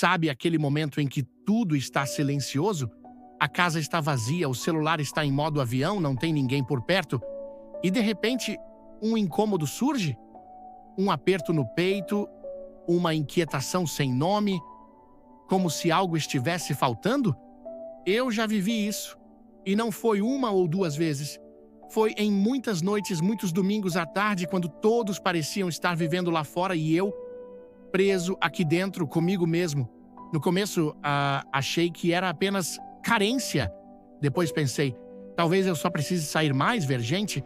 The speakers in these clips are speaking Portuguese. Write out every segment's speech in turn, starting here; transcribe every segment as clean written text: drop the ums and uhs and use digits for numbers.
Sabe aquele momento em que tudo está silencioso? A casa está vazia, o celular está em modo avião, não tem ninguém por perto, e de repente um incômodo surge? Um aperto no peito, uma inquietação sem nome, como se algo estivesse faltando? Eu já vivi isso. E não foi uma ou duas vezes. Foi em muitas noites, muitos domingos à tarde, quando todos pareciam estar vivendo lá fora e eu, preso aqui dentro comigo mesmo. No começo, achei que era apenas carência. Depois pensei, talvez eu só precise sair mais, ver gente.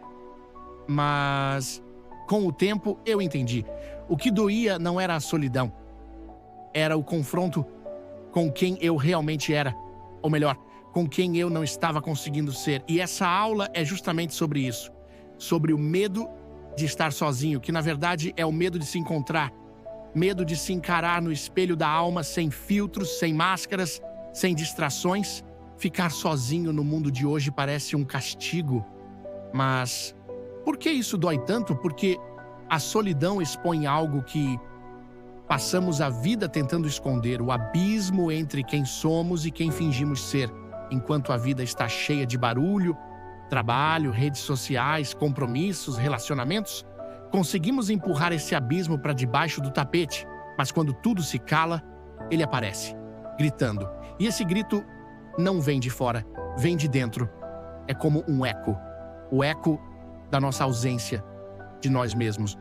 Mas, com o tempo, eu entendi. O que doía não era a solidão. Era o confronto com quem eu realmente era. Ou melhor, com quem eu não estava conseguindo ser. E essa aula é justamente sobre isso. Sobre o medo de estar sozinho, que na verdade é o medo de se encontrar. Medo de se encarar no espelho da alma sem filtros, sem máscaras, sem distrações. Ficar sozinho no mundo de hoje parece um castigo. Mas por que isso dói tanto? Porque a solidão expõe algo que passamos a vida tentando esconder, o abismo entre quem somos e quem fingimos ser. Enquanto a vida está cheia de barulho, trabalho, redes sociais, compromissos, relacionamentos, conseguimos empurrar esse abismo para debaixo do tapete, mas quando tudo se cala, ele aparece, gritando. E esse grito não vem de fora, vem de dentro. É como um eco, o eco da nossa ausência de nós mesmos.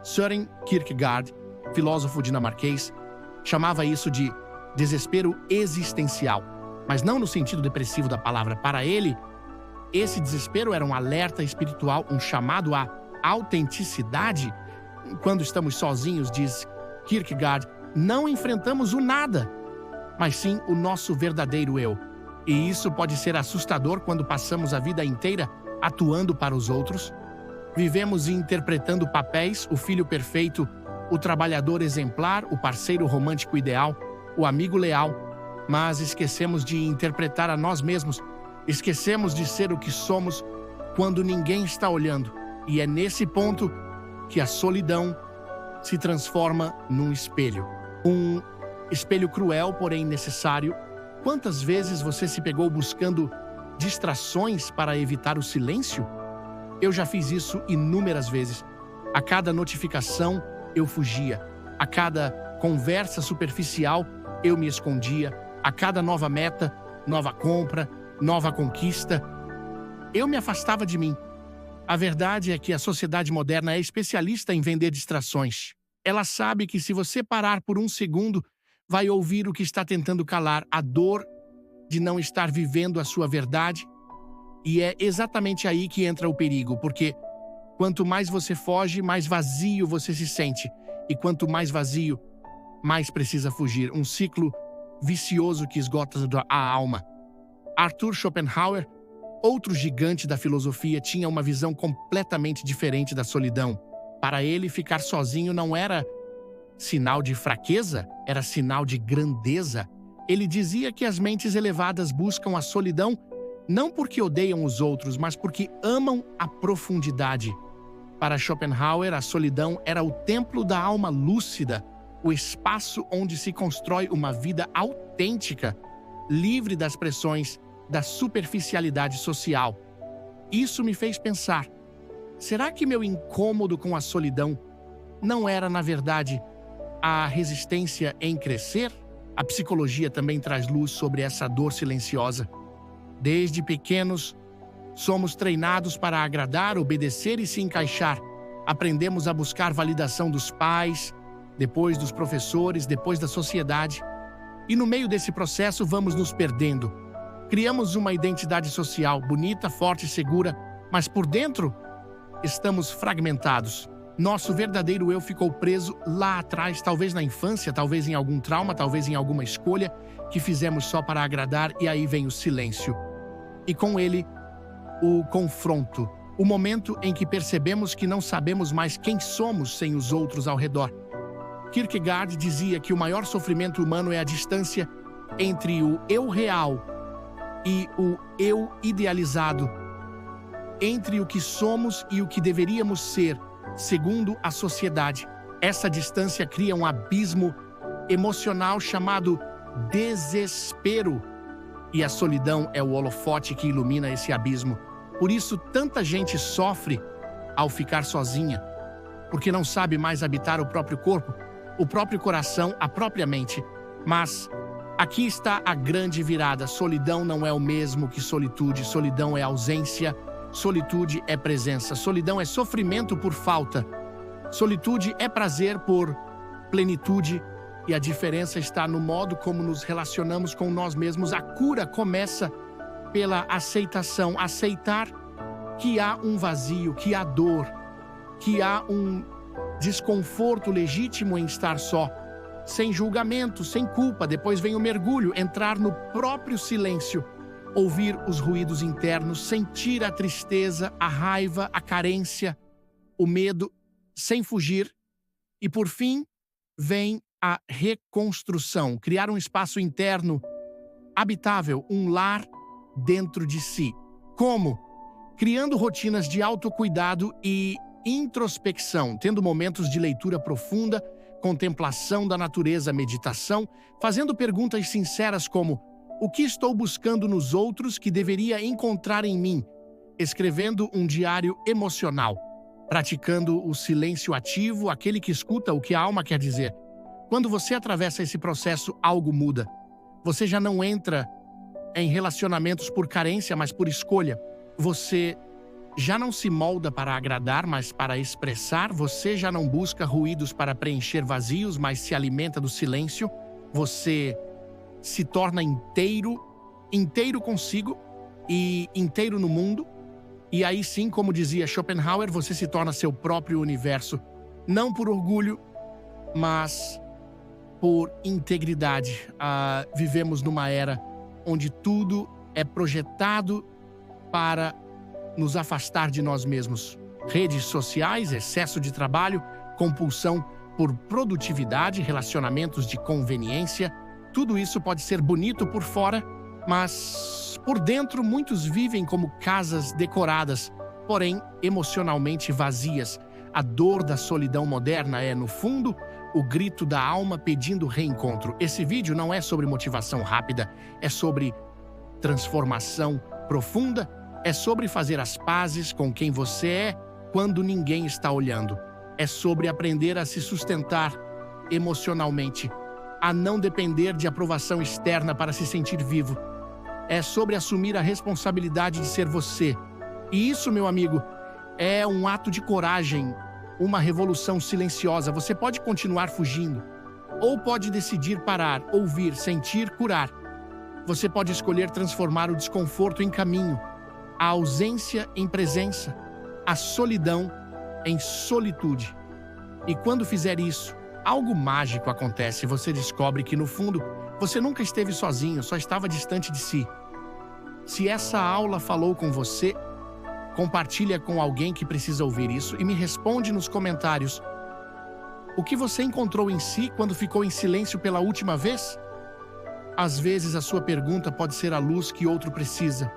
Søren Kierkegaard, filósofo dinamarquês, chamava isso de desespero existencial, mas não no sentido depressivo da palavra. Para ele, esse desespero era um alerta espiritual, um chamado à autenticidade. Quando estamos sozinhos, diz Kierkegaard, não enfrentamos o nada, mas sim o nosso verdadeiro eu. E isso pode ser assustador quando passamos a vida inteira atuando para os outros. Vivemos interpretando papéis, o filho perfeito, o trabalhador exemplar, o parceiro romântico ideal, o amigo leal, mas esquecemos de interpretar a nós mesmos, esquecemos de ser o que somos quando ninguém está olhando. E é nesse ponto que a solidão se transforma num espelho. Um espelho cruel, porém necessário. Quantas vezes você se pegou buscando distrações para evitar o silêncio? Eu já fiz isso inúmeras vezes. A cada notificação, eu fugia. A cada conversa superficial, eu me escondia. A cada nova meta, nova compra, nova conquista, eu me afastava de mim. A verdade é que a sociedade moderna é especialista em vender distrações. Ela sabe que se você parar por um segundo, vai ouvir o que está tentando calar, a dor de não estar vivendo a sua verdade. E é exatamente aí que entra o perigo, porque quanto mais você foge, mais vazio você se sente. E quanto mais vazio, mais precisa fugir. Um ciclo vicioso que esgota a alma. Arthur Schopenhauer, outro gigante da filosofia, tinha uma visão completamente diferente da solidão. Para ele, ficar sozinho não era sinal de fraqueza, era sinal de grandeza. Ele dizia que as mentes elevadas buscam a solidão não porque odeiam os outros, mas porque amam a profundidade. Para Schopenhauer, a solidão era o templo da alma lúcida, o espaço onde se constrói uma vida autêntica, livre das pressões da superficialidade social. Isso me fez pensar, será que meu incômodo com a solidão não era, na verdade, a resistência em crescer? A psicologia também traz luz sobre essa dor silenciosa. Desde pequenos, somos treinados para agradar, obedecer e se encaixar. Aprendemos a buscar validação dos pais, depois dos professores, depois da sociedade. E no meio desse processo vamos nos perdendo. Criamos uma identidade social bonita, forte e segura, mas por dentro estamos fragmentados. Nosso verdadeiro eu ficou preso lá atrás, talvez na infância, talvez em algum trauma, talvez em alguma escolha que fizemos só para agradar, e aí vem o silêncio. E com ele, o confronto, o momento em que percebemos que não sabemos mais quem somos sem os outros ao redor. Kierkegaard dizia que o maior sofrimento humano é a distância entre o eu real e o eu idealizado, entre o que somos e o que deveríamos ser, segundo a sociedade. Essa distância cria um abismo emocional chamado desespero. E a solidão é o holofote que ilumina esse abismo. Por isso, tanta gente sofre ao ficar sozinha, porque não sabe mais habitar o próprio corpo, o próprio coração, a própria mente. Mas aqui está a grande virada. Solidão não é o mesmo que solitude. Solidão é ausência. Solitude é presença. Solidão é sofrimento por falta. Solitude é prazer por plenitude. E a diferença está no modo como nos relacionamos com nós mesmos. A cura começa pela aceitação. Aceitar que há um vazio, que há dor, que há um desconforto legítimo em estar só. Sem julgamento, sem culpa. Depois vem o mergulho, entrar no próprio silêncio. Ouvir os ruídos internos, sentir a tristeza, a raiva, a carência, o medo, sem fugir. E por fim, vem a reconstrução, criar um espaço interno habitável, um lar dentro de si. Como? Criando rotinas de autocuidado e introspecção, tendo momentos de leitura profunda, contemplação da natureza, meditação, fazendo perguntas sinceras como: o que estou buscando nos outros que deveria encontrar em mim? Escrevendo um diário emocional, praticando o silêncio ativo, aquele que escuta o que a alma quer dizer. Quando você atravessa esse processo, algo muda. Você já não entra em relacionamentos por carência, mas por escolha. Você já não se molda para agradar, mas para expressar. Você já não busca ruídos para preencher vazios, mas se alimenta do silêncio. Você se torna inteiro consigo e inteiro no mundo. E aí sim, como dizia Schopenhauer, você se torna seu próprio universo. Não por orgulho, mas por integridade. Vivemos numa era onde tudo é projetado para nos afastar de nós mesmos. Redes sociais, excesso de trabalho, compulsão por produtividade, relacionamentos de conveniência. Tudo isso pode ser bonito por fora, mas por dentro muitos vivem como casas decoradas, porém emocionalmente vazias. A dor da solidão moderna é, no fundo, o grito da alma pedindo reencontro. Esse vídeo não é sobre motivação rápida, é sobre transformação profunda, é sobre fazer as pazes com quem você é quando ninguém está olhando. É sobre aprender a se sustentar emocionalmente, a não depender de aprovação externa para se sentir vivo. É sobre assumir a responsabilidade de ser você. E isso, meu amigo, é um ato de coragem, uma revolução silenciosa. Você pode continuar fugindo, ou pode decidir parar, ouvir, sentir, curar. Você pode escolher transformar o desconforto em caminho, a ausência em presença, a solidão em solitude. E quando fizer isso, algo mágico acontece. Você descobre que, no fundo, você nunca esteve sozinho, só estava distante de si. Se essa aula falou com você, compartilha com alguém que precisa ouvir isso e me responde nos comentários. O que você encontrou em si quando ficou em silêncio pela última vez? Às vezes a sua pergunta pode ser a luz que outro precisa.